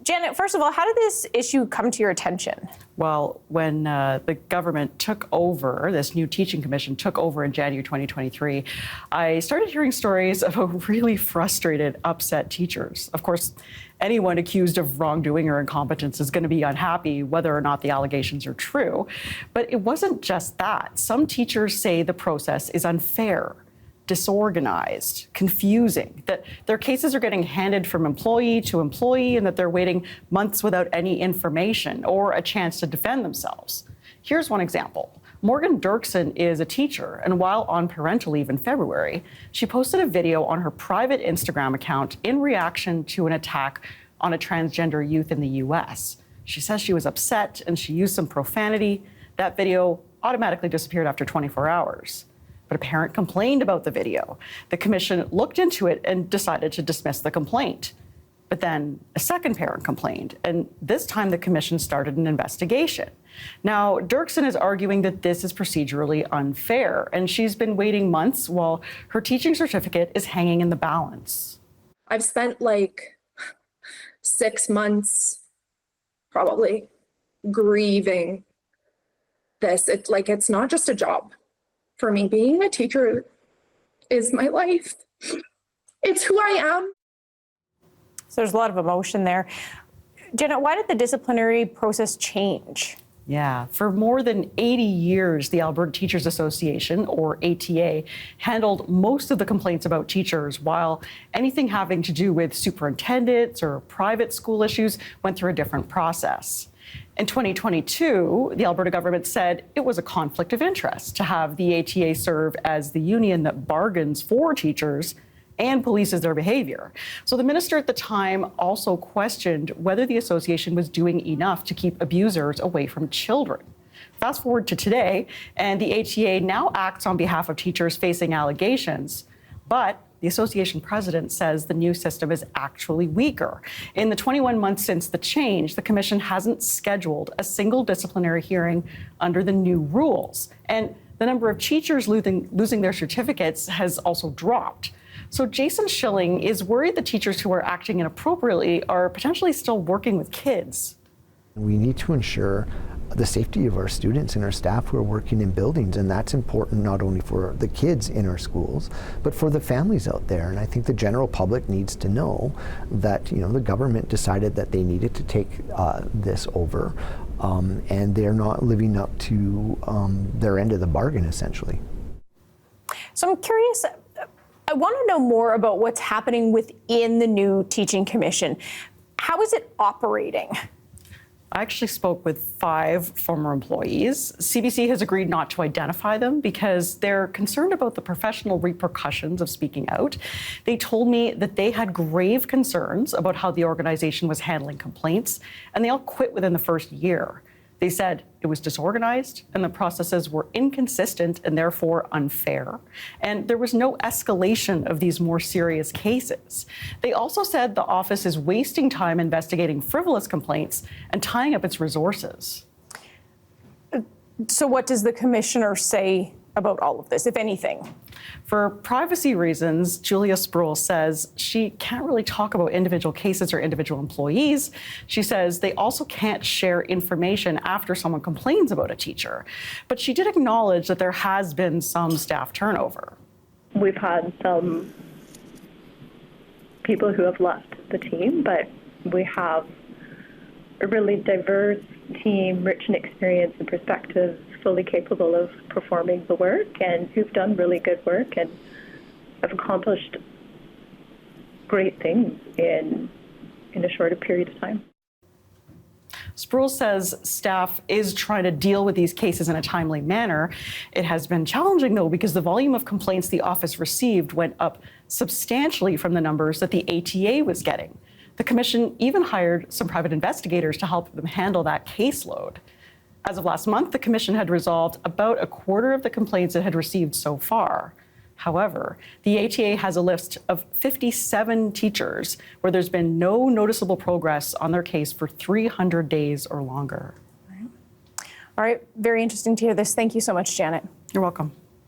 Janet, first of all, how did this issue come to your attention? Well, when the government took over, this new teaching commission took over in January 2023, I started hearing stories about really frustrated, upset teachers. Of course, anyone accused of wrongdoing or incompetence is going to be unhappy whether or not the allegations are true. But it wasn't just that. Some teachers say the process is unfair, disorganized, confusing, that their cases are getting handed from employee to employee and that they're waiting months without any information or a chance to defend themselves. Here's one example. Morgan Dirksen is a teacher, and while on parental leave in February, she posted a video on her private Instagram account in reaction to an attack on a transgender youth in the US. She says she was upset and she used some profanity. That video automatically disappeared after 24 hours. But a parent complained about the video. The commission looked into it and decided to dismiss the complaint. But then a second parent complained, and this time the commission started an investigation. Now, Dirksen is arguing that this is procedurally unfair, and she's been waiting months while her teaching certificate is hanging in the balance. I've spent like 6 months probably grieving this. It's not just a job. For me, being a teacher is my life. It's who I am. So there's a lot of emotion there. Janet, why did the disciplinary process change? Yeah, for more than 80 years, the Alberta Teachers Association, or ATA, handled most of the complaints about teachers, while anything having to do with superintendents or private school issues went through a different process. In 2022, the Alberta government said it was a conflict of interest to have the ATA serve as the union that bargains for teachers and polices their behavior. So the minister at the time also questioned whether the association was doing enough to keep abusers away from children. Fast forward to today, and the ATA now acts on behalf of teachers facing allegations, but the association president says the new system is actually weaker. In the 21 months since the change, the commission hasn't scheduled a single disciplinary hearing under the new rules. And the number of teachers losing their certificates has also dropped. So Jason Schilling is worried the teachers who are acting inappropriately are potentially still working with kids. We need to ensure the safety of our students and our staff who are working in buildings, and that's important not only for the kids in our schools, but for the families out there. And I think the general public needs to know that, the government decided that they needed to take this over, and they're not living up to their end of the bargain, essentially. So I'm curious, I want to know more about what's happening within the new teaching commission. How is it operating? I actually spoke with 5 former employees. CBC has agreed not to identify them because they're concerned about the professional repercussions of speaking out. They told me that they had grave concerns about how the organization was handling complaints, and they all quit within the first year. They said it was disorganized and the processes were inconsistent and therefore unfair. And there was no escalation of these more serious cases. They also said the office is wasting time investigating frivolous complaints and tying up its resources. So what does the commissioner say about all of this, if anything? For privacy reasons, Julia Sproul says she can't really talk about individual cases or individual employees. She says they also can't share information after someone complains about a teacher. But she did acknowledge that there has been some staff turnover. We've had some people who have left the team, but we have a really diverse team, rich in experience and perspectives, fully capable of performing the work, and who've done really good work and have accomplished great things in a shorter period of time. Sproul says staff is trying to deal with these cases in a timely manner. It has been challenging, though, because the volume of complaints the office received went up substantially from the numbers that the ATA was getting. The commission even hired some private investigators to help them handle that caseload. As of last month, the commission had resolved about a quarter of the complaints it had received so far. However, the ATA has a list of 57 teachers where there's been no noticeable progress on their case for 300 days or longer. All right, very interesting to hear this. Thank you so much, Janet. You're welcome.